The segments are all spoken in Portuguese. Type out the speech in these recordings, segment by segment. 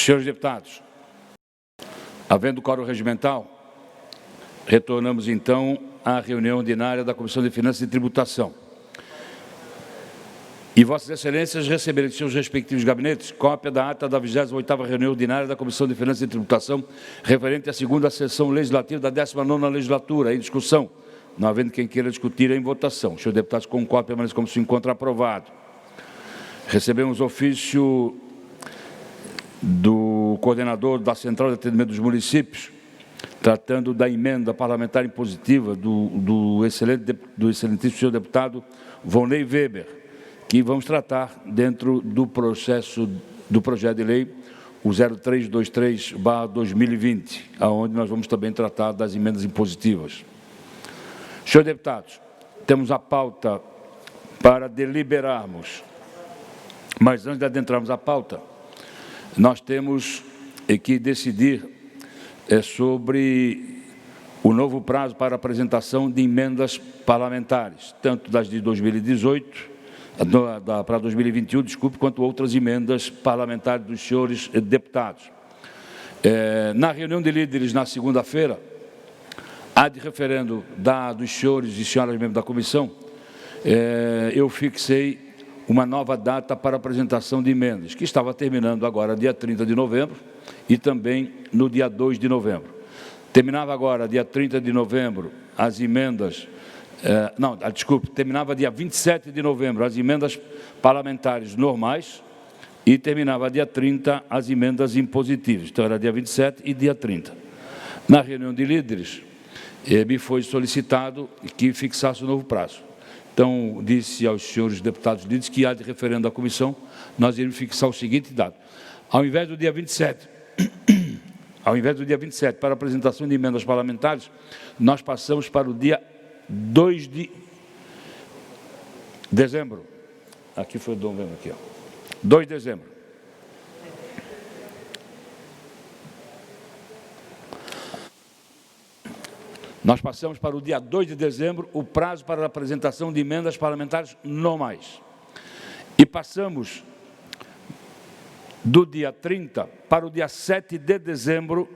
Senhores deputados, havendo quórum regimental, retornamos então à reunião ordinária da Comissão de Finanças e Tributação. E Vossas Excelências receberem de seus respectivos gabinetes cópia da ata da 28ª reunião ordinária da Comissão de Finanças e Tributação, referente à segunda sessão legislativa da 19ª legislatura, em discussão, não havendo quem queira discutir em votação. Senhores deputados, com cópia, permanece como se encontra aprovado. Recebemos ofício do coordenador da Central de Atendimento dos Municípios, tratando da emenda parlamentar impositiva do excelentíssimo senhor deputado Volney Weber, que vamos tratar dentro do processo do projeto de lei, o 0323/2020, aonde nós vamos também tratar das emendas impositivas. Senhores deputados, temos a pauta para deliberarmos, mas antes de adentrarmos a pauta, nós temos que decidir sobre o novo prazo para apresentação de emendas parlamentares, tanto das de 2018, para 2021, desculpe, quanto outras emendas parlamentares dos senhores deputados. Na reunião de líderes, na segunda-feira, ad referendo dos senhores e senhoras membros da comissão, eu fixei uma nova data para apresentação de emendas, que estava terminando agora dia 30 de novembro e também no dia 2 de novembro. Terminava agora, dia 30 de novembro, as emendas... terminava dia 27 de novembro as emendas parlamentares normais e terminava dia 30 as emendas impositivas. Então, era dia 27 e dia 30. Na reunião de líderes, me foi solicitado que fixasse o novo prazo. Então, disse aos senhores deputados líderes que, de referendo da comissão, nós iríamos fixar o seguinte dado. Ao invés do dia 27, para a apresentação de emendas parlamentares, nós passamos para o dia 2 de dezembro. Aqui foi o novembro, aqui, ó. 2 de dezembro. Nós passamos para o dia 2 de dezembro o prazo para a apresentação de emendas parlamentares normais. E passamos do dia 30 para o dia 7 de dezembro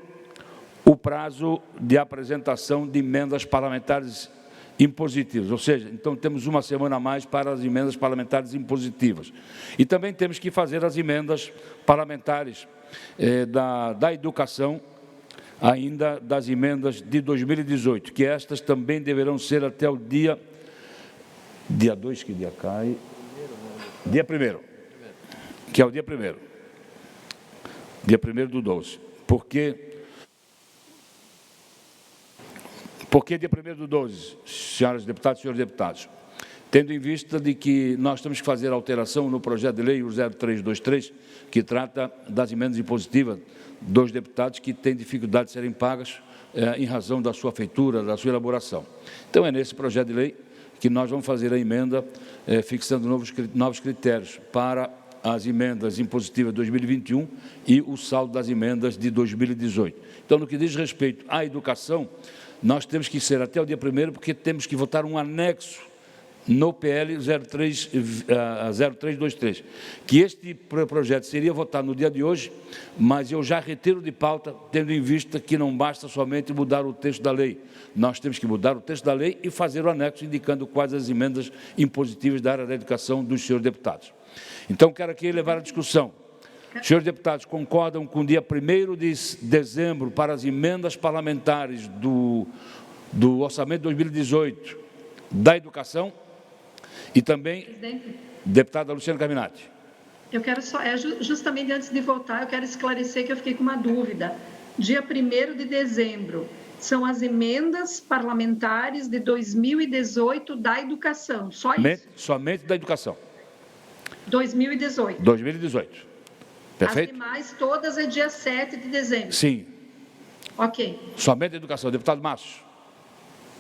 o prazo de apresentação de emendas parlamentares impositivas, ou seja, então temos uma semana a mais para as emendas parlamentares impositivas. E também temos que fazer as emendas parlamentares da educação, ainda das emendas de 2018, que estas também deverão ser até o dia 2, que dia cai? Dia 1º, que é o dia 1º. Dia 1º do 12. Por que dia 1º do 12, senhoras deputadas e senhores deputados? Tendo em vista de que nós temos que fazer alteração no projeto de lei, o 0323, que trata das emendas impositivas dos deputados que têm dificuldade de serem pagas em razão da sua feitura, da sua elaboração. Então, é nesse projeto de lei que nós vamos fazer a emenda fixando novos critérios para as emendas impositivas de 2021 e o saldo das emendas de 2018. Então, no que diz respeito à educação, nós temos que ser até o dia 1º, porque temos que votar um anexo no PL 0323, que este projeto seria votado no dia de hoje, mas eu já retiro de pauta, tendo em vista que não basta somente mudar o texto da lei. Nós temos que mudar o texto da lei e fazer o anexo indicando quais as emendas impositivas da área da educação dos senhores deputados. Então, quero aqui levar a discussão. Senhores deputados, concordam com o dia 1º de dezembro para as emendas parlamentares do orçamento de 2018 da educação? E também, presidente, deputada Luciana Carminati. Eu quero só, justamente antes de votar, eu quero esclarecer que eu fiquei com uma dúvida. Dia 1º de dezembro são as emendas parlamentares de 2018 da educação, só isso? Somente da educação. 2018. 2018. Perfeito? As demais, todas é dia 7 de dezembro. Sim. Ok. Somente da educação. Deputado Márcio.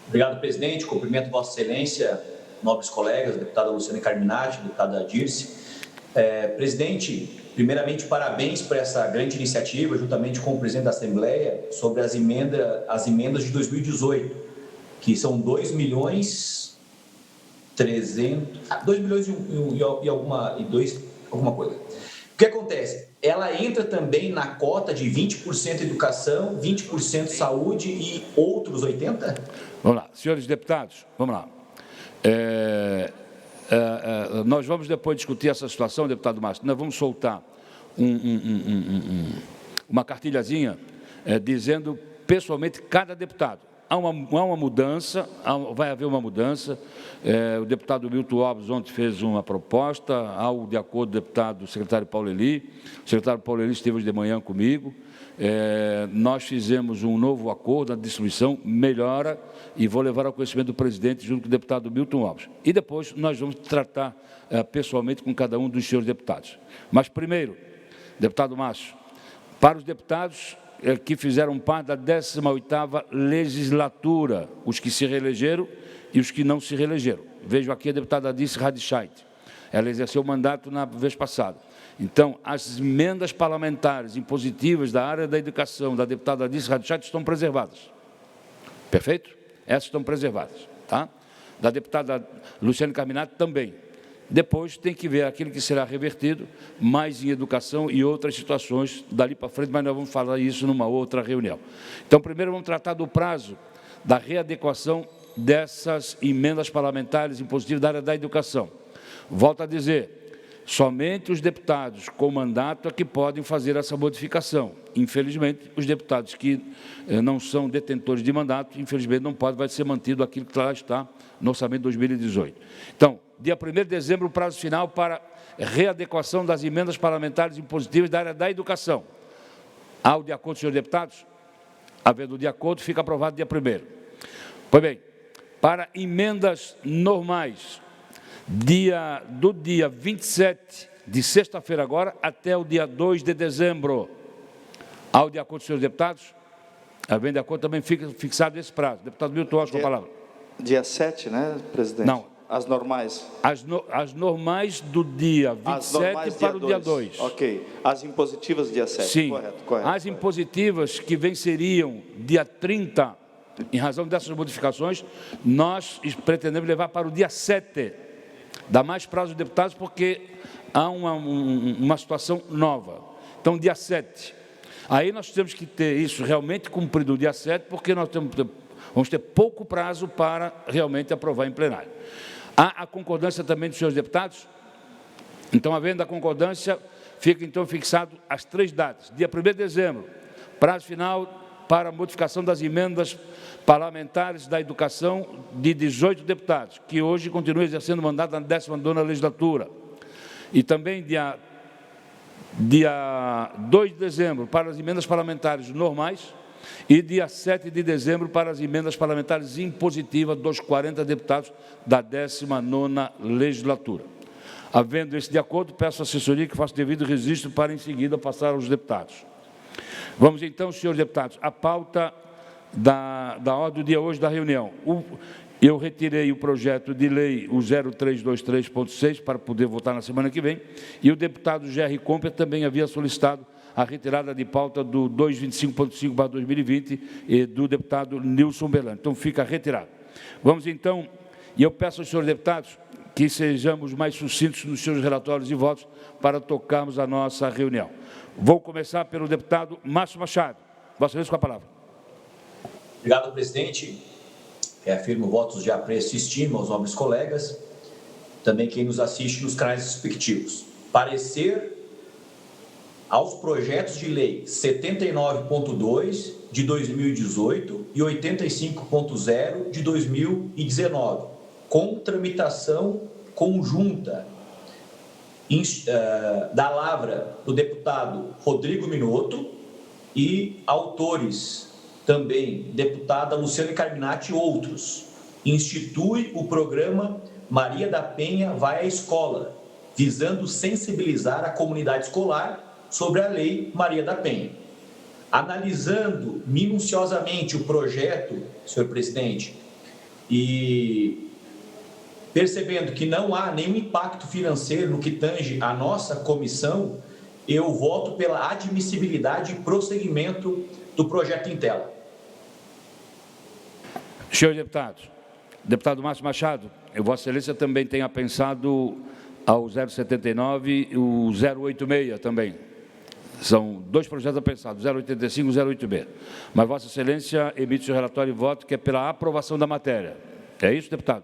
Obrigado, presidente. Cumprimento Vossa Excelência, nobres colegas, deputada Luciana Carminati, deputada Dirce. Presidente, primeiramente, parabéns por essa grande iniciativa, juntamente com o presidente da Assembleia, sobre as emendas de 2018, que são 2 milhões e alguma coisa. que acontece? Ela entra também na cota de 20% educação, 20% saúde e outros 80%? Vamos lá, senhores deputados, vamos lá. Nós vamos depois discutir essa situação, deputado Márcio. Nós vamos soltar uma cartilhazinha dizendo pessoalmente cada deputado. Há uma mudança, vai haver uma mudança. O deputado Milton Alves ontem fez uma proposta, de acordo com o deputado secretário Paulo Eli. O secretário Paulo Eli esteve hoje de manhã comigo. Nós fizemos um novo acordo, a distribuição melhora, e vou levar ao conhecimento do presidente junto com o deputado Milton Alves. E depois nós vamos tratar pessoalmente com cada um dos senhores deputados. Mas primeiro, deputado Márcio, para os deputados que fizeram parte da 18ª legislatura, os que se reelegeram e os que não se reelegeram. Vejo aqui a deputada Dirce Radicheit. Ela exerceu o mandato na vez passada. Então, as emendas parlamentares impositivas da área da educação da deputada Dirce Radicheit estão preservadas. Perfeito? Essas estão preservadas. Tá? Da deputada Luciane Carminati também. Depois tem que ver aquilo que será revertido, mais em educação e outras situações dali para frente, mas nós vamos falar isso numa outra reunião. Então, primeiro vamos tratar do prazo da readequação dessas emendas parlamentares impositivas da área da educação. Volto a dizer, somente os deputados com mandato é que podem fazer essa modificação. Infelizmente, os deputados que não são detentores de mandato, infelizmente não podem, vai ser mantido aquilo que lá está no orçamento de 2018. Então, dia 1º de dezembro, o prazo final para readequação das emendas parlamentares impositivas da área da educação. Há o de acordo, senhores deputados? Havendo de acordo, fica aprovado dia 1º. Pois bem, para emendas normais, do dia 27, de sexta-feira agora, até o dia 2 de dezembro. Há o de acordo, senhores deputados? Havendo de acordo, também fica fixado esse prazo. Deputado Milton, acho com a palavra. Dia 7, né, presidente? Não. As normais. As normais do dia 27 para o dia 2. Ok. As impositivas, dia 7. Sim. Correto. As impositivas que venceriam dia 30, em razão dessas modificações, nós pretendemos levar para o dia 7. Dá mais prazo aos deputados porque há uma situação nova. Então, dia 7. Aí nós temos que ter isso realmente cumprido no dia 7, porque nós vamos ter pouco prazo para realmente aprovar em plenário. Há a concordância também dos senhores deputados? Então, havendo a concordância, fica então fixado as 3 datas. Dia 1º de dezembro, prazo final para a modificação das emendas parlamentares da educação de 18 deputados, que hoje continuam exercendo o mandato na 19ª legislatura. E também dia 2 de dezembro para as emendas parlamentares normais, e dia 7 de dezembro para as emendas parlamentares impositivas dos 40 deputados da 19ª legislatura. Havendo esse de acordo, peço à assessoria que faça devido registro para, em seguida, passar aos deputados. Vamos, então, senhores deputados, à pauta da ordem do dia hoje da reunião. Eu retirei o projeto de lei, o 0323.6, para poder votar na semana que vem, e o deputado Gerry Comper também havia solicitado a retirada de pauta do 225.5/2020 e do deputado Nilson Belano. Então, fica retirado. Vamos, então, e eu peço aos senhores deputados que sejamos mais sucintos nos seus relatórios e votos para tocarmos a nossa reunião. Vou começar pelo deputado Márcio Machado. Vossa Excelência, com a palavra. Obrigado, presidente. Reafirmo votos de apreço e estima aos nobres colegas, também quem nos assiste nos canais respectivos. Parecer aos projetos de lei 79.2 de 2018 e 85.0 de 2019, com tramitação conjunta da lavra do deputado Rodrigo Minotto e autores também, deputada Luciane Carminati e outros. Institui o programa Maria da Penha Vai à Escola, visando sensibilizar a comunidade escolar sobre a Lei Maria da Penha. Analisando minuciosamente o projeto, senhor presidente, e percebendo que não há nenhum impacto financeiro no que tange a nossa comissão, eu voto pela admissibilidade e prosseguimento do projeto em tela. Senhores deputados, deputado Márcio Machado, Vossa Excelência também tenha pensado ao 079 e o 086 também. São dois projetos apensados, 085 e 086. Mas Vossa Excelência emite seu relatório e voto que é pela aprovação da matéria. É isso, deputado?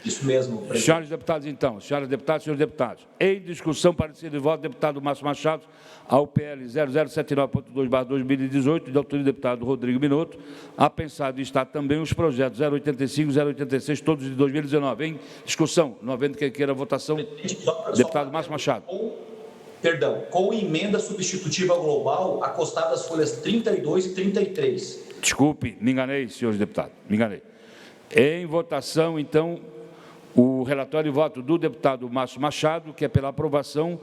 Isso mesmo, presidente. Senhores deputados, então, senhoras deputadas, senhores deputados, em discussão, parecer de voto, deputado Márcio Machado, ao PL 0079.2/2018, de autoria do deputado Rodrigo Minotto, apensado está também os projetos 085 e 086, todos de 2019. Em discussão, não havendo quem queira votação, deputado Márcio Machado. Com emenda substitutiva global, acostada às folhas 32 e 33. Desculpe, me enganei, senhores deputados, me enganei. Em votação, então, o relatório e voto do deputado Márcio Machado, que é pela aprovação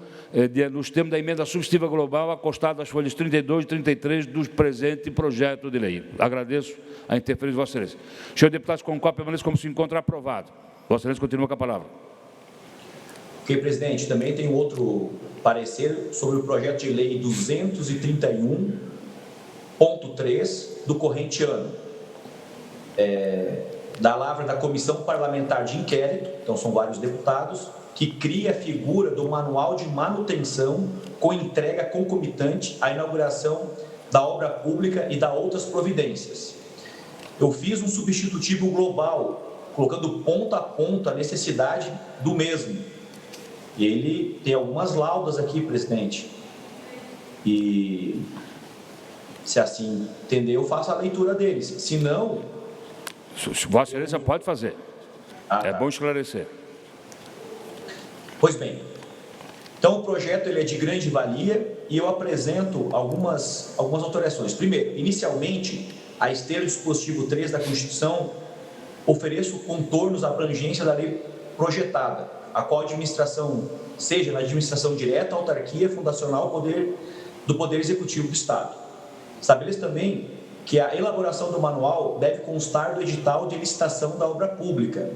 nos termos da emenda substitutiva global, acostada às folhas 32 e 33 do presente projeto de lei. Agradeço a interferência de Vossa Excelência. Senhor deputado, concordo, permaneça como se encontra aprovado. Vossa Excelência continua com a palavra. Ok, presidente. Também tem outro parecer sobre o projeto de lei 231.3 do corrente ano. Da lavra da Comissão Parlamentar de Inquérito, então são vários deputados, que cria a figura do manual de manutenção com entrega concomitante à inauguração da obra pública e da outras providências. Eu fiz um substitutivo global, colocando ponto a ponto a necessidade do mesmo. E ele tem algumas laudas aqui, presidente. E, se assim entender, eu faço a leitura deles. Se não... Vossa Excelência pode fazer. É bom esclarecer. Pois bem. Então, o projeto ele é de grande valia e eu apresento algumas alterações. Primeiro, inicialmente, a esteira do dispositivo 3 da Constituição, ofereço contornos à abrangência da lei projetada, a qual a administração, seja na administração direta, autarquia, fundacional, do Poder Executivo do Estado. Estabeleço também que a elaboração do manual deve constar do edital de licitação da obra pública.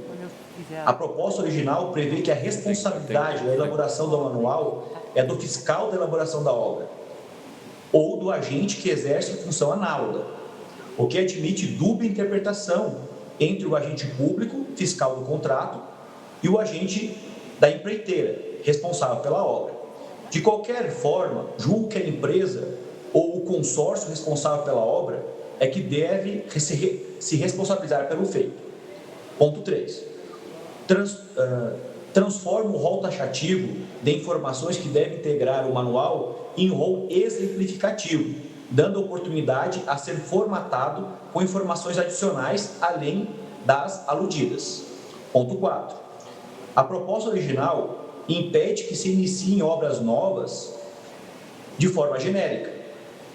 A proposta original prevê que a responsabilidade da elaboração do manual é do fiscal da elaboração da obra ou do agente que exerce função análoga, o que admite dupla interpretação entre o agente público, fiscal do contrato, e o agente da empreiteira, responsável pela obra. De qualquer forma, julgo que a empresa ou o consórcio responsável pela obra é que deve se responsabilizar pelo feito. Ponto 3. Transforma o rol taxativo de informações que deve integrar o manual em rol exemplificativo, dando oportunidade a ser formatado com informações adicionais além das aludidas. Ponto 4. A proposta original impede que se iniciem obras novas de forma genérica,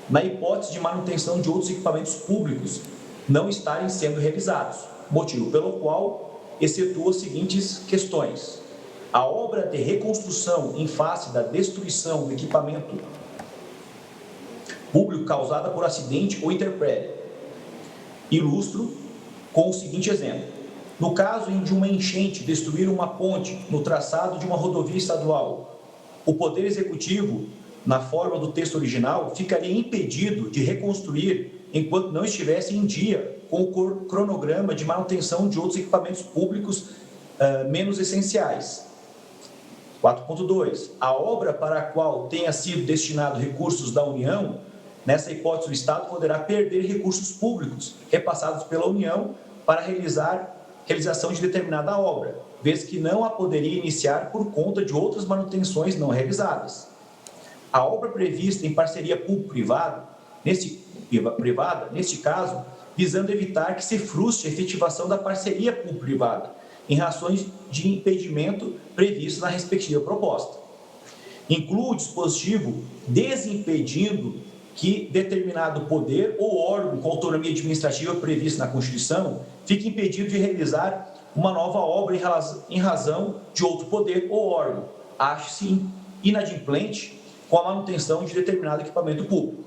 na hipótese de manutenção de outros equipamentos públicos não estarem sendo realizados, motivo pelo qual excetua as seguintes questões. A obra de reconstrução em face da destruição do equipamento público causada por acidente ou intempérie. Ilustro com o seguinte exemplo. No caso de uma enchente destruir uma ponte no traçado de uma rodovia estadual, o Poder Executivo, na forma do texto original, ficaria impedido de reconstruir enquanto não estivesse em dia com o cronograma de manutenção de outros equipamentos públicos menos essenciais. 4.2. A obra para a qual tenha sido destinado recursos da União, nessa hipótese o Estado poderá perder recursos públicos repassados pela União para realização de determinada obra, vez que não a poderia iniciar por conta de outras manutenções não realizadas. A obra prevista em parceria público-privada, neste caso, visando evitar que se frustre a efetivação da parceria público-privada, em razões de impedimento previsto na respectiva proposta. Inclui o dispositivo desimpedindo que determinado poder ou órgão com autonomia administrativa prevista na Constituição fique impedido de realizar uma nova obra em razão de outro poder ou órgão, ache-se inadimplente com a manutenção de determinado equipamento público.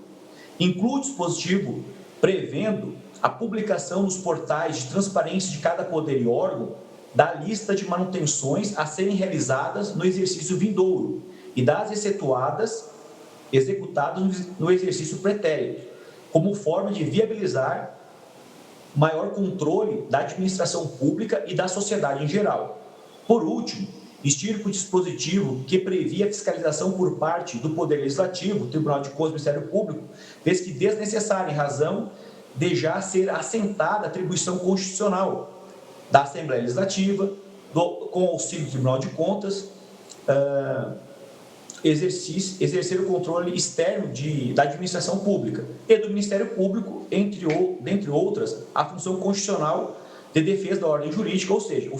Inclui o dispositivo prevendo a publicação nos portais de transparência de cada poder e órgão da lista de manutenções a serem realizadas no exercício vindouro e das executadas no exercício pretérito, como forma de viabilizar maior controle da administração pública e da sociedade em geral. Por último, extingue o dispositivo que previa a fiscalização por parte do Poder Legislativo, Tribunal de Contas e Ministério Público, vez que desnecessária em razão de já ser assentada a atribuição constitucional da Assembleia Legislativa, com auxílio do Tribunal de Contas, exercer o controle externo da administração pública e do Ministério Público, dentre outras, a função constitucional de defesa da ordem jurídica, ou seja,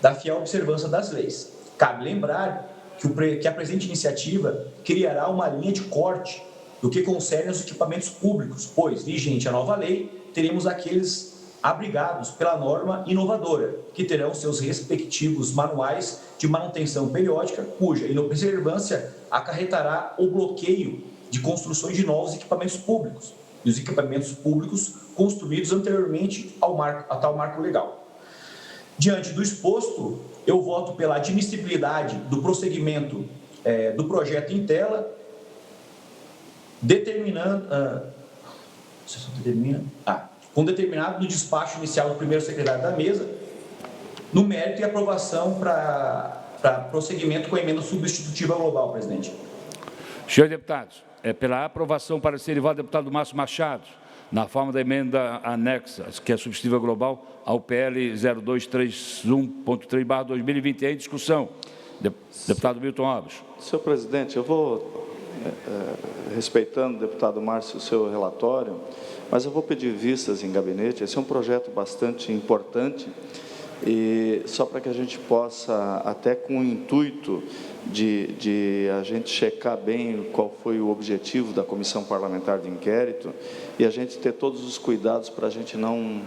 da fiel observância das leis. Cabe lembrar que a presente iniciativa criará uma linha de corte do que concerne aos equipamentos públicos, pois, vigente a nova lei, teremos aqueles abrigados pela norma inovadora, que terão seus respectivos manuais de manutenção periódica, cuja inobservância acarretará o bloqueio de construções de novos equipamentos públicos e os equipamentos públicos construídos anteriormente a tal marco legal. Diante do exposto, eu voto pela admissibilidade do prosseguimento do projeto em tela, com determinado no despacho inicial do primeiro secretário da mesa, no mérito e aprovação para prosseguimento com a emenda substitutiva global, presidente. Senhores deputados, pela aprovação para ser voto do deputado Márcio Machado, na forma da emenda anexa, que é substitutiva global, ao PL 0231.3/2020. Em discussão. Deputado Milton Alves. Senhor presidente, eu vou, respeitando, deputado Márcio, o seu relatório, mas eu vou pedir vistas em gabinete. Esse é um projeto bastante importante e só para que a gente possa, até com o intuito de a gente checar bem qual foi o objetivo da Comissão Parlamentar de Inquérito e a gente ter todos os cuidados para a gente não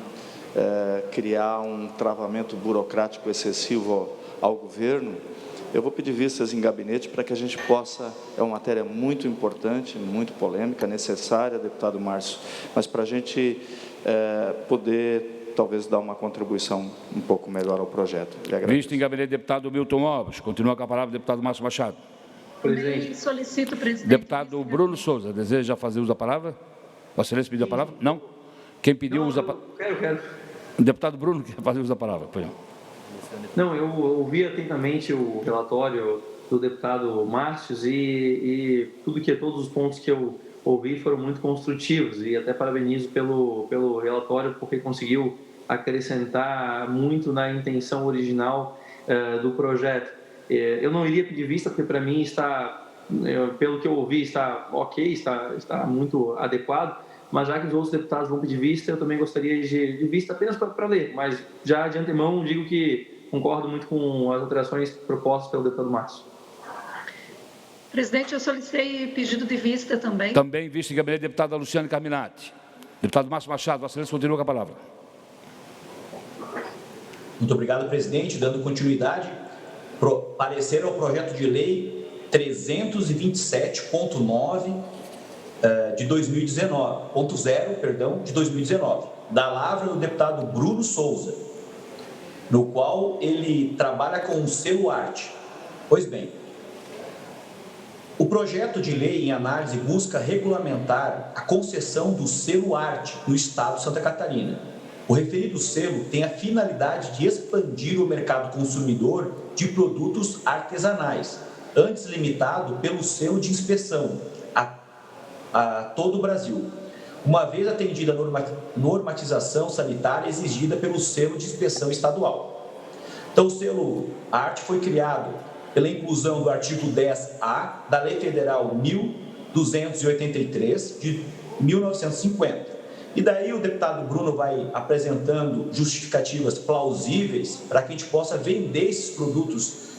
criar um travamento burocrático excessivo ao governo. Eu vou pedir vistas em gabinete para que a gente possa, é uma matéria muito importante, muito polêmica, necessária, deputado Márcio, mas para a gente poder, talvez, dar uma contribuição um pouco melhor ao projeto. Visto em gabinete, deputado Milton Alves. Continua com a palavra o deputado Márcio Machado. Presidente. Solicito, presidente. Deputado Bruno Souza, deseja fazer uso da palavra? Vossa Excelência pediu a palavra? Não? Quem pediu uso da palavra? Quero. Deputado Bruno quer fazer uso da palavra. Não, eu ouvi atentamente o relatório do deputado Márcio e todos os pontos que eu ouvi foram muito construtivos e até parabenizo pelo relatório porque conseguiu acrescentar muito na intenção original do projeto. Eu não iria pedir vista porque para mim está, pelo que eu ouvi, está ok, está muito adequado, mas já que os outros deputados vão pedir vista, eu também gostaria de vista apenas para ler, mas já de antemão digo que concordo muito com as alterações propostas pelo deputado Márcio. Presidente, eu solicitei pedido de vista também. Também visto em gabinete, deputada Luciane Carminati. Deputado Márcio Machado, Vossa Excelência continua com a palavra. Muito obrigado, presidente. Dando continuidade, parecer ao projeto de lei 327.9 de 2019, de 2019, da lavra do deputado Bruno Souza, no qual ele trabalha com o selo arte. Pois bem, o projeto de lei em análise busca regulamentar a concessão do selo arte no Estado de Santa Catarina. O referido selo tem a finalidade de expandir o mercado consumidor de produtos artesanais, antes limitado pelo selo de inspeção a todo o Brasil, uma vez atendida a normatização sanitária exigida pelo selo de inspeção estadual. Então, o selo arte foi criado pela inclusão do artigo 10A da Lei Federal 1283, de 1950. E daí o deputado Bruno vai apresentando justificativas plausíveis para que a gente possa vender esses produtos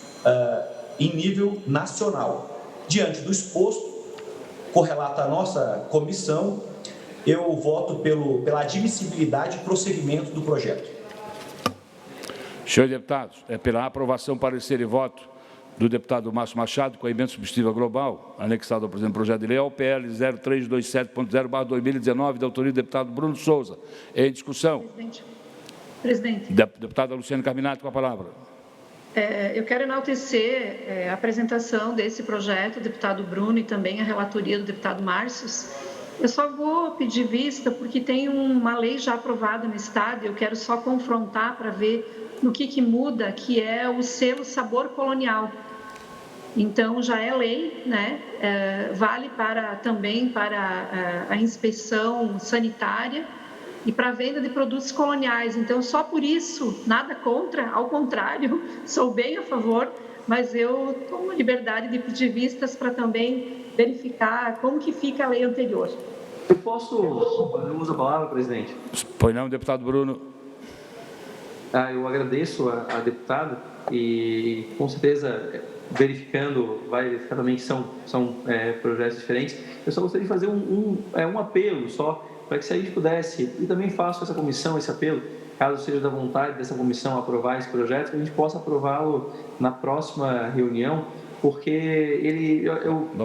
em nível nacional. Diante do exposto, correlata a nossa comissão, eu voto pela admissibilidade e prosseguimento do projeto. Senhores deputados, pela aprovação, parecer e voto do deputado Márcio Machado, com a emenda substitutiva global, anexado ao presente projeto de lei, ao PL 0327.0/2019, da autoria do deputado Bruno Souza. Em discussão. Presidente. Deputada Luciane Carminati, com a palavra. Eu quero enaltecer a apresentação desse projeto, do deputado Bruno, e também a relatoria do deputado Márcio, Eu só vou pedir vista porque tem uma lei já aprovada no Estado, eu quero só confrontar para ver no que muda, que é o selo sabor colonial. Então, já é lei, né? Vale também para a inspeção sanitária e para a venda de produtos coloniais. Então, só por isso, nada contra, ao contrário, sou bem a favor, mas eu tomo liberdade de pedir vistas para também verificar como que fica a lei anterior. Eu posso fazer uso da palavra, presidente? Pois não, deputado Bruno. Eu agradeço a deputada e, com certeza, vai verificar também que são projetos diferentes. Eu só gostaria de fazer um apelo só, para que se a gente pudesse, e também faço essa comissão, esse apelo, caso seja da vontade dessa comissão aprovar esse projeto, que a gente possa aprová-lo na próxima reunião, porque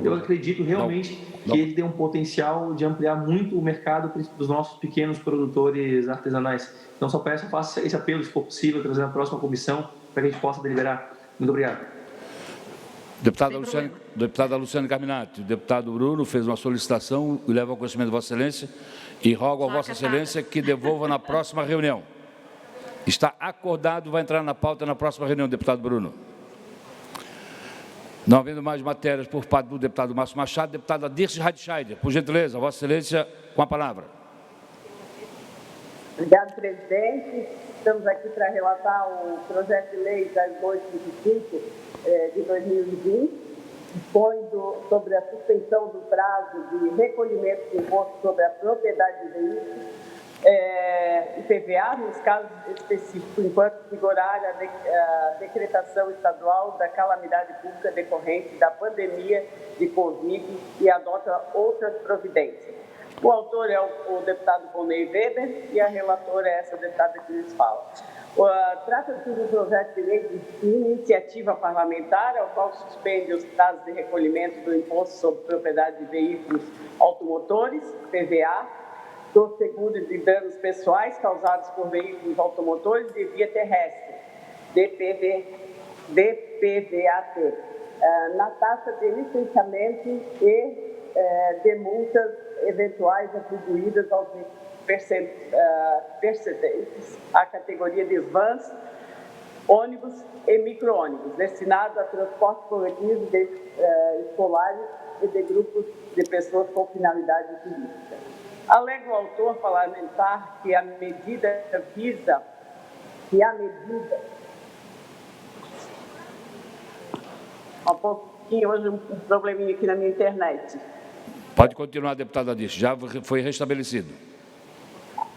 eu acredito realmente que ele tem um potencial de ampliar muito o mercado dos nossos pequenos produtores artesanais. Então, só peço, faça esse apelo, se for possível, trazer na próxima comissão, para que a gente possa deliberar. Muito obrigado. Deputada Luciane Carminati, o deputado Bruno fez uma solicitação e leva ao conhecimento de Vossa Excelência e rogo a Vossa Excelência que devolva na próxima reunião. Está acordado, vai entrar na pauta na próxima reunião, deputado Bruno. Não havendo mais matérias por parte do deputado Márcio Machado, deputada Dirce Radscheider, por gentileza, Vossa Excelência, com a palavra. Obrigado, presidente. Estamos aqui para relatar o projeto de lei 255 de 2020, dispõe sobre a suspensão do prazo de recolhimento de imposto sobre a propriedade de veículos, IPVA, nos casos específicos, enquanto vigorar a decretação estadual da calamidade pública decorrente da pandemia de Covid e adota outras providências. O autor é o deputado Volney Weber e a relatora é essa deputada que lhes fala. Trata-se de um projeto de lei de iniciativa parlamentar, ao qual suspende os prazos de recolhimento do imposto sobre propriedade de veículos automotores, PVA, dos seguros de danos pessoais causados por veículos automotores de via terrestre, DPVAT, na taxa de licenciamento e de multas eventuais atribuídas aos pertencentes à categoria de vans, ônibus e micro-ônibus, destinados a transporte coletivo de escolares e de grupos de pessoas com finalidade turística. Alega o autor parlamentar que a medida visa um pouquinho hoje um probleminha aqui na minha internet. Pode continuar, deputada Dirce, já foi restabelecido.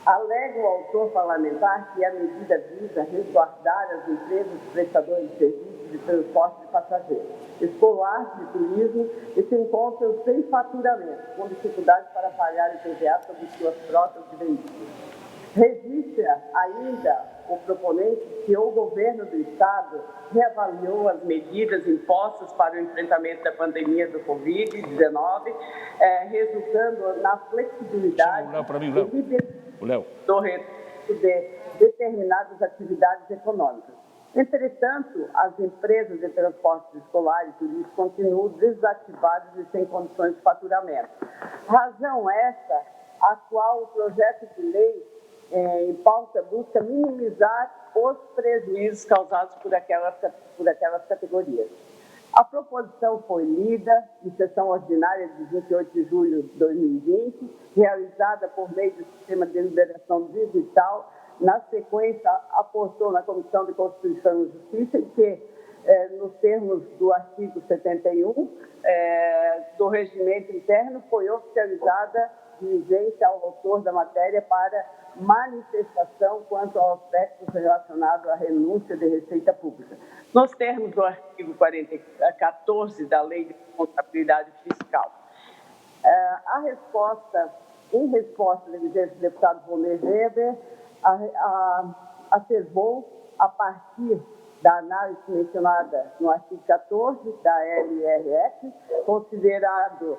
Alega o autor parlamentar que a medida visa resguardar as empresas prestadoras de serviços de transporte de passageiros, escolares de turismo e se encontram sem faturamento, com dificuldade para pagar IPVA sobre suas frotas de veículos. Registra ainda o proponente que o governo do Estado reavaliou as medidas impostas para o enfrentamento da pandemia do Covid-19, resultando na flexibilidade do retorno de determinadas atividades econômicas. Entretanto, as empresas de transporte escolar e turístico continuam desativadas e sem condições de faturamento. Razão essa a qual o projeto de lei em pauta busca minimizar os prejuízos causados por aquelas categorias. A proposição foi lida em sessão ordinária de 28 de julho de 2020, realizada por meio do Sistema de Deliberação Digital. Na sequência, apostou na Comissão de Constituição e Justiça que, nos termos do artigo 71 do Regimento Interno, foi oficializada diligência ao autor da matéria para manifestação quanto ao aspecto relacionado à renúncia de receita pública. Nos termos do artigo 14 da Lei de Contabilidade Fiscal. Em resposta do deputado Volney Weber, afirmou, a partir da análise mencionada no artigo 14 da LRF, considerado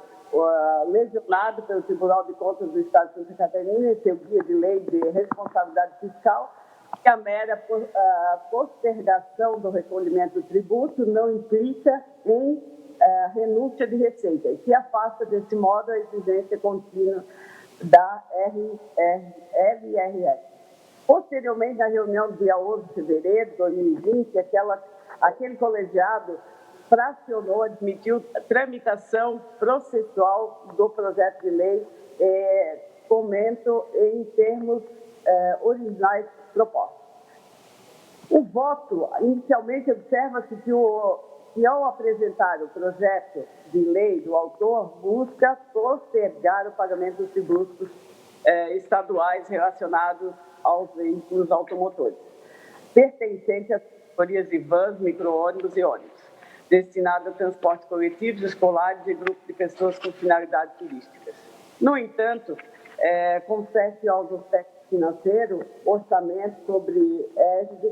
lesionado pelo Tribunal de Contas do Estado de Santa Catarina em seu guia de lei de responsabilidade fiscal, que a mera postergação do recolhimento do tributo não implica em renúncia de receita e que afasta, desse modo, a exigência contínua da LRF. Posteriormente, na reunião do dia 11 de fevereiro de 2020, aquele colegiado fracionou, admitiu a tramitação processual do projeto de lei, comento em termos originais propostos. O voto, inicialmente, observa-se que ao apresentar o projeto de lei do autor, busca postergar o pagamento dos tributos estaduais relacionados aos veículos automotores, pertencentes às categorias de vans, micro-ônibus e ônibus, destinados a transporte coletivo, escolares e grupos de pessoas com finalidades turísticas. No entanto, concede aos aspectos financeiros, orçamento sobre égide,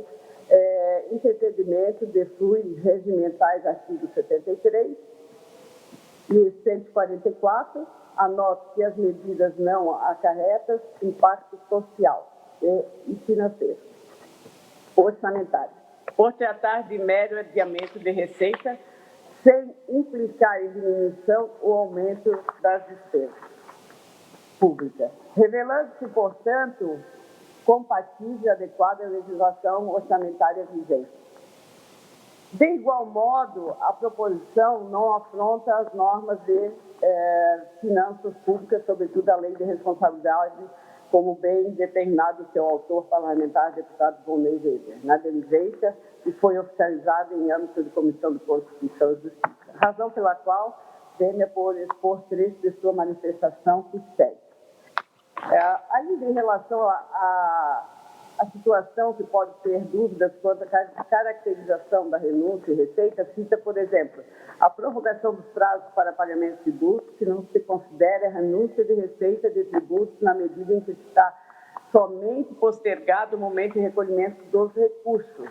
entendimento de fluidos regimentais, artigo 73 e 144, anota que as medidas não acarretam impacto social e financeiro, orçamentário, por tratar de mero adiamento de receita, sem implicar em diminuição ou aumento das despesas públicas, revelando-se, portanto, compatível e adequada à legislação orçamentária vigente. De igual modo, a proposição não afronta as normas de finanças públicas, sobretudo a Lei de Responsabilidade, como bem determinado seu autor parlamentar, deputado Volney Weber, na diligência, e foi oficializada em âmbito de Comissão de Constituição e Justiça, razão pela qual venha por expor trecho de sua manifestação que segue. Ainda em relação à situação que pode ter dúvidas quanto à caracterização da renúncia e receita, cita, por exemplo, a prorrogação dos prazos para pagamento de tributos, que não se considera a renúncia de receita de tributos na medida em que está somente postergado o momento de recolhimento dos recursos.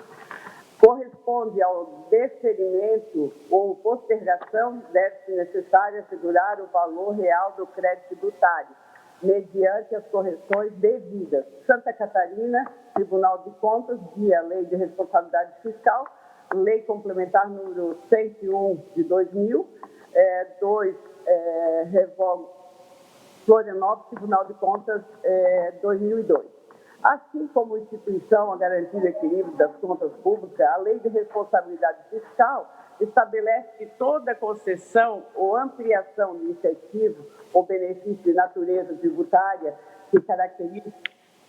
Corresponde ao deferimento ou postergação, deve-se necessário assegurar o valor real do crédito tributário, mediante as correções devidas. Santa Catarina, Tribunal de Contas, via Lei de Responsabilidade Fiscal, Lei Complementar número 101 de 2000, Florianópolis, Tribunal de Contas, 2002. Assim como instituição a garantir o equilíbrio das contas públicas, a Lei de Responsabilidade Fiscal estabelece que toda concessão ou ampliação de incentivo ou benefício de natureza tributária que caracteriza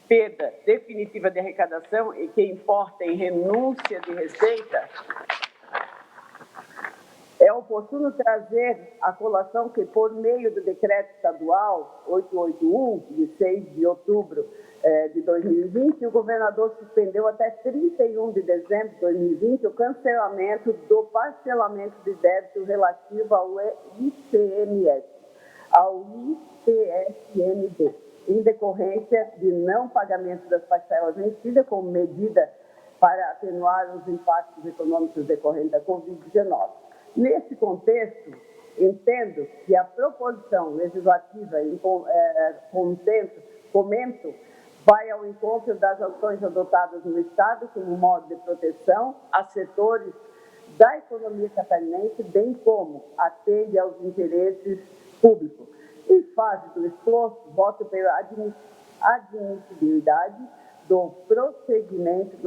perda definitiva de arrecadação e que importa em renúncia de receita, é oportuno trazer à colação que, por meio do Decreto Estadual 881, de 6 de outubro de 2020, o governador suspendeu até 31 de dezembro de 2020 o cancelamento do parcelamento de débito relativo ao ICMS, ao ICSMD, em decorrência de não pagamento das parcelas vencidas como medida para atenuar os impactos econômicos decorrentes da Covid-19. Nesse contexto, entendo que a proposição legislativa em comento vai ao encontro das ações adotadas no Estado como modo de proteção a setores da economia catarinense, bem como atende aos interesses públicos. Em fase do esforço, voto pela admissibilidade do prosseguimento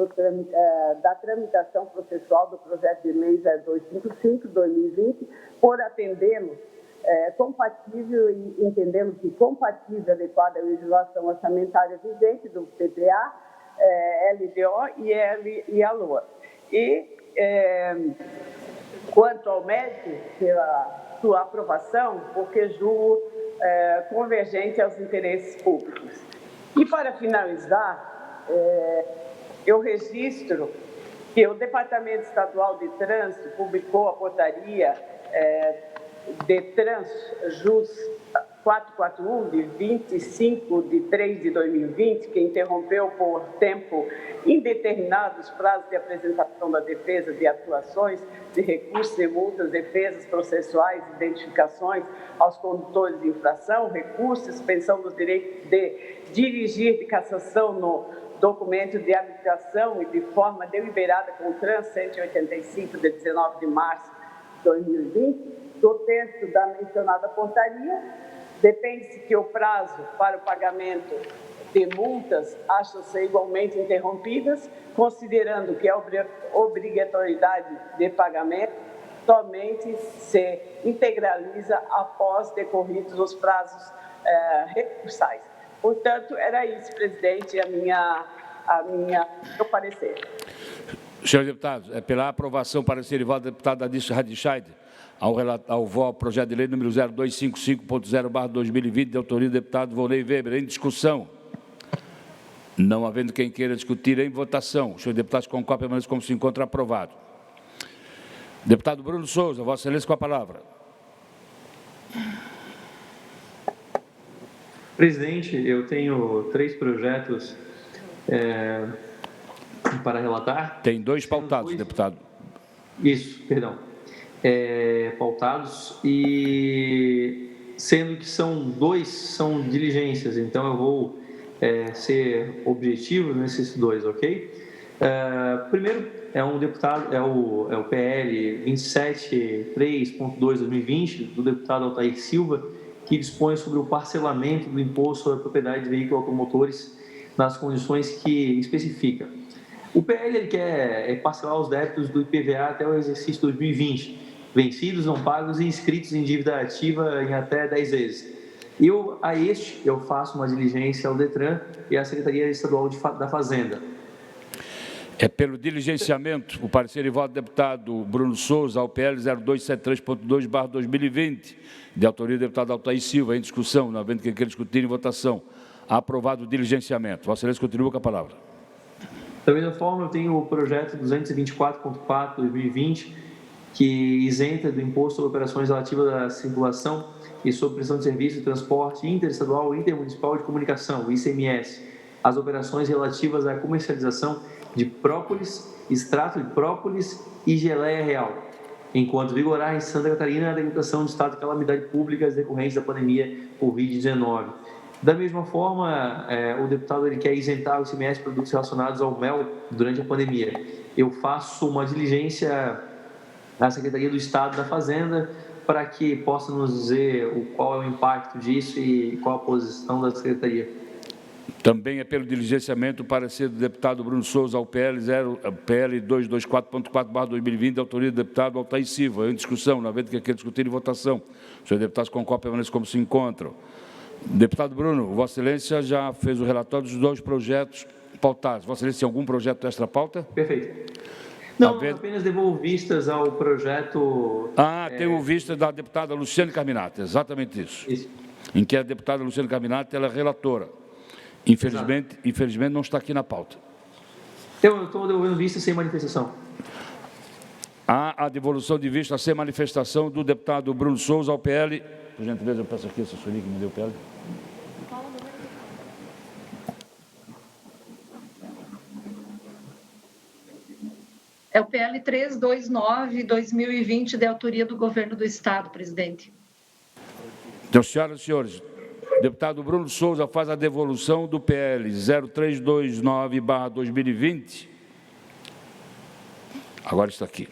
da tramitação processual do projeto de lei 0255/2020, por atendê-lo compatível e entendendo que compatível e adequada à legislação orçamentária vigente do PPA, LDO e a LOA. E, quanto ao mérito, pela sua aprovação, porque julgo convergente aos interesses públicos. E, para finalizar, eu registro que o Departamento Estadual de Trânsito publicou a portaria DETRANS-JUS 441, de 25 de 3 de 2020, que interrompeu por tempo indeterminado os prazos de apresentação da defesa de atuações de recursos e multas, defesas processuais, identificações aos condutores de infração, recursos, suspensão do direito de dirigir, de cassação no documento de habilitação e de forma deliberada com o TRANS 185, de 19 de março 2020, do texto da mencionada portaria. Depende-se que o prazo para o pagamento de multas acham ser igualmente interrompidas, considerando que a obrigatoriedade de pagamento somente se integraliza após decorridos os prazos recursais. Portanto, era isso, presidente, meu parecer. Senhores deputados, é pela aprovação para ser voto da deputada Adilson Radicheid ao voto projeto de lei número 0255.0/2020, de autoria do deputado Volney Weber. Em discussão. Não havendo quem queira discutir, em votação. Senhores deputados, concordam, permaneçam como se encontra aprovado. Deputado Bruno Souza, Vossa Excelência, com a palavra. Presidente, eu tenho 3 projetos para relatar. Tem 2 pautados, deputado. Isso, perdão. Pautados, e sendo que são 2 são diligências, então eu vou ser objetivo nesses 2, ok? Primeiro é um deputado, é o PL 273.2/2020, do deputado Altair Silva, que dispõe sobre o parcelamento do imposto sobre a propriedade de veículos automotores nas condições que especifica. O PL ele quer parcelar os débitos do IPVA até o exercício 2020, vencidos, não pagos e inscritos em dívida ativa em até 10 vezes. Eu faço uma diligência ao DETRAN e à Secretaria Estadual da Fazenda. É pelo diligenciamento, o parecer e voto do deputado Bruno Souza ao PL 0273.2/2020, de autoria do deputado Altair Silva, em discussão, não havendo quem queira discutir em votação. Aprovado o diligenciamento. Vossa Excelência continua com a palavra. Da mesma forma, eu tenho o projeto 224.4/2020, que isenta do imposto sobre operações relativas à circulação e sobre prestação de serviço de transporte interestadual e intermunicipal de comunicação, ICMS, as operações relativas à comercialização de própolis, extrato de própolis e geleia real, enquanto vigorar em Santa Catarina a decretação de estado de calamidade pública decorrente da pandemia Covid-19. Da mesma forma, o deputado ele quer isentar o ICMS de produtos relacionados ao mel durante a pandemia. Eu faço uma diligência à Secretaria do Estado da Fazenda para que possa nos dizer qual é o impacto disso e qual a posição da Secretaria. Também é pelo diligenciamento o parecer do deputado Bruno Souza ao PL 224.4/2020, de autoria do deputado Altair Silva. Em discussão, não havendo quem queira discutir em votação. Os senhores deputados concordam, permaneçam como se encontram. Deputado Bruno, Vossa Excelência já fez o relatório dos 2 projetos pautados. Vossa Excelência tem algum projeto extra pauta? Perfeito. Não, apenas devolvo vistas ao projeto... Tem o vista da deputada Luciane Carminati, exatamente isso. Em que a deputada Luciane Carminati ela é relatora. Infelizmente não está aqui na pauta. Eu estou devolvendo vista sem manifestação. Há a devolução de vista sem manifestação do deputado Bruno Souza ao PL. Por gentileza, eu peço aqui a assessoria que me deu o PL. É o PL 329/2020, de autoria do Governo do Estado, presidente. Então, senhoras e senhores, o deputado Bruno Souza faz a devolução do PL 0329/2020. Agora está aqui.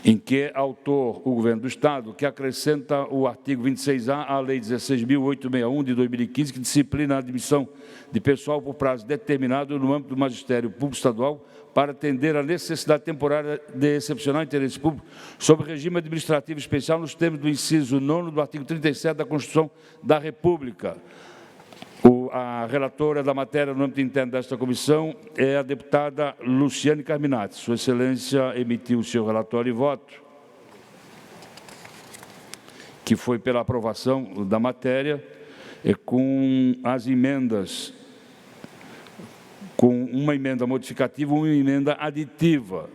Em que é autor o Governo do Estado, que acrescenta o artigo 26A à Lei 16.861, de 2015, que disciplina a admissão de pessoal por prazo determinado no âmbito do Magistério Público Estadual para atender à necessidade temporária de excepcional interesse público sob regime administrativo especial nos termos do inciso 9º do artigo 37 da Constituição da República. A relatora da matéria no âmbito interno desta comissão é a deputada Luciane Carminati. Sua Excelência emitiu o seu relatório e voto, que foi pela aprovação da matéria, com as emendas, com uma emenda modificativa e uma emenda aditiva.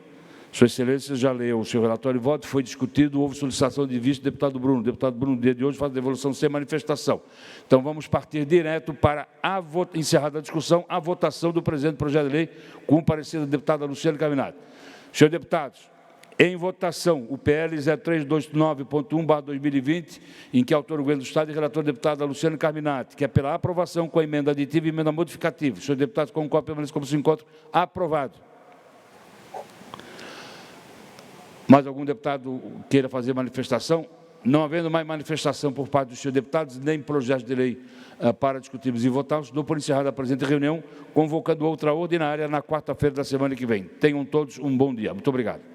Sua Excelência já leu o seu relatório e voto, foi discutido, houve solicitação de vista do deputado Bruno. O deputado Bruno, no dia de hoje, faz a devolução sem manifestação. Então, vamos partir direto para, encerrada a discussão, a votação do presente projeto de lei, com o parecer da deputada Luciane Carminati. Senhores deputados, em votação, o PL 0329.1/2020, em que autor o Governo do Estado e relator a deputada Luciane Carminati, que é pela aprovação com a emenda aditiva e emenda modificativa. Senhores deputados, com o qual permanece como se encontra, aprovado. Mais algum deputado queira fazer manifestação? Não havendo mais manifestação por parte dos senhores deputados, nem projetos de lei para discutirmos e votarmos, dou por encerrada a presente reunião, convocando outra ordinária na quarta-feira da semana que vem. Tenham todos um bom dia. Muito obrigado.